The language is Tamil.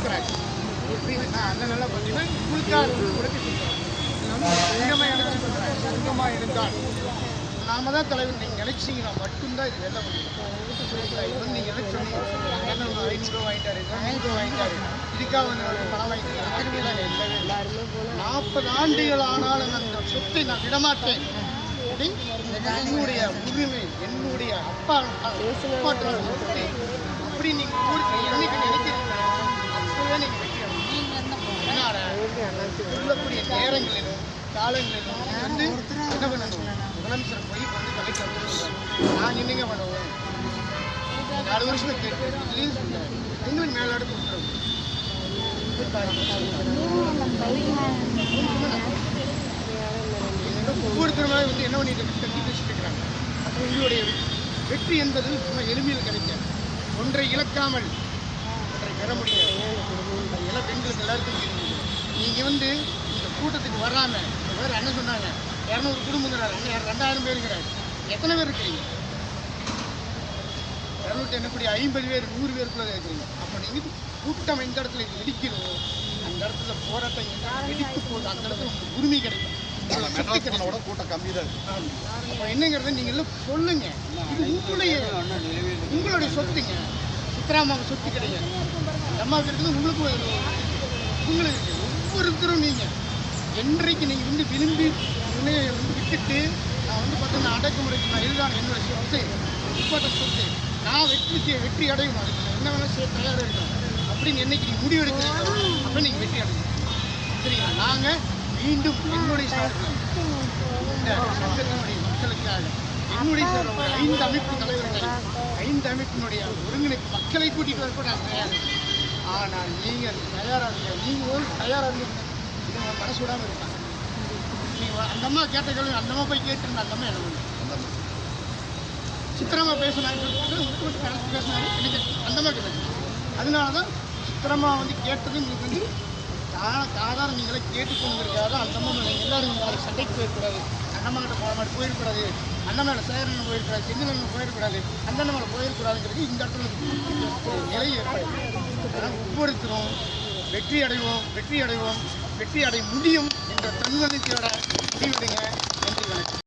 இருக்கிறாங்க. அந்த நல்லா பார்த்தீங்கன்னா உங்களுக்காக உடச்சி சொந்தமாக இருந்தால் நாம தான் தலைவர். நீங்கள் நினைச்சிங்கன்னா மட்டும்தான் இது வெல்ல முடியும். இது வந்து நீங்கள் நினைச்சோன்னே என்ன 500 வாங்கிட்டாரு 200 வாங்கிட்டாரு இதுக்காக வந்து பணம் வாங்கிட்டு இல்லவே இல்லை. 40 ஆண்டுகள் ஆனாலும் அந்த சொத்தை நான் விடமாட்டேன். என்னுடைய உரிமை, என்னுடைய அப்பா அப்படி நீங்கள் என்னைக்கு நினைக்கிறீங்க அப்பவே நீங்கள் சொல்லக்கூடிய நேரங்களிலும் காலங்களிலும் வந்து என்ன பண்ணணும், முதலமைச்சர் போய் வந்து கலைக்கு வந்து நான் என்னங்க பண்ணுவோம் 4 வருஷம் கேட்டு இன்னும் மேலாடு கொடுக்குறோம். ஒவ்வொருத்தருமே வந்து என்ன பண்ணிட்டு கட்டி பேசிட்டு இருக்கிறாங்க. அப்போ உங்களுடைய வெற்றி என்பது சும்மா எளிமையில் கிடைக்காது. ஒன்றை இழக்காமல் ஒன்றை பெற முடியாது. அதெல்லாம் பெண்களுக்கு எல்லாருக்கும் தெரியும். நீங்கள் வந்து இந்த கூட்டத்துக்கு வராமல் வேறு என்ன சொன்னாங்க, 200 குடும்பங்கிறாரு, 2000 பேருங்கிறாரு. எத்தனை பேர் இருக்கிறீங்க? 200 என்னக்கூடிய 50 பேர் 100 பேருக்குள்ளே இருக்கிறீங்க. அப்போ நீங்கள் கூட்டம் எந்த இடத்துல இது வெடிக்கணும், அந்த இடத்துல போராட்டம் வெடிக்க போகுது, அந்த இடத்துல உங்களுக்கு உரிமை கிடைக்கும். கூட்டம் கம்மி தான். அப்போ என்னங்கிறத நீங்கள் எல்லாம் சொல்லுங்க. இது உங்களுடைய சொத்துங்க. சித்ராமாவுக்கு சொத்து கிடையாது. அம்மாவுக்கு இருக்குது, உங்களுக்கு இருக்குது. ஒவ்வொருத்தரும் நீங்கள் என்றைக்கு நீங்கள் வந்து விரும்பி வந்து விட்டுட்டு நான் வந்து பார்த்தீங்கன்னா அடக்குமுறைக்கு நான் இதுதான் என்னுடைய சொத்து, உட்பட்ட சொத்து, நான் வெற்றி அடையணும், அதுக்கு என்ன வேணால் செய்ய தயாராக இருக்கணும் அப்படின்னு என்னைக்கு நீங்கள் முடிவெடுக்கிறீங்களோ அப்போ நீங்கள் வெற்றி அடையணும். சரிங்களா? நாங்கள் மீண்டும் என்னுடைய சார்பில் இந்த சங்கத்தினுடைய மக்களுக்காக என்னுடைய சார்பில் 5 அமைப்பு தலைவர்கள் 5 அமைப்பினுடைய ஒருங்கிணைப்பு மக்களை கூட்டிகிட்டு வரப்போ நான் தயார். ஆனால் நீங்கள் தயாராக இருக்க, நீங்கள் தயாராக இருந்தீங்க இது மனசு விடாமல் இருக்காங்க. நீங்கள் அந்த அம்மா கேட்ட கேள்வி அந்த அம்மா போய் கேட்டுருந்த அந்த அம்மா என்ன பண்ணுங்க சித்திரமா பேசினாங்க பேசினாரு எனக்கு அந்த அம்மா கேட்டாங்க. அதனால தான் சித்திரமா வந்து கேட்டது உங்களுக்கு வந்து சாதாரண நீங்களே கேட்டுக்கொண்டுங்கிறதுக்காக தான் அந்த அம்மா எல்லாரும் நாளைக்கு சண்டைக்கு போயிடக்கூடாது, அந்த அம்மா கிட்ட போன மாதிரி போயிடக்கூடாது, அந்த மேலே சேரன் போயிடக்கூடாது, செந்திலன் போயிடக்கூடாது, அந்த மேலே போயிடக்கூடாதுங்கிறது இந்த இடத்துல நிலை ஏற்படும். அதனால் ஒவ்வொருத்தரும் வெற்றி அடைவோம், வெற்றி அடைய முடியும் என்ற தன்னம்பிக்கையோட முடிவெடுங்க. நன்றி, வணக்கம்.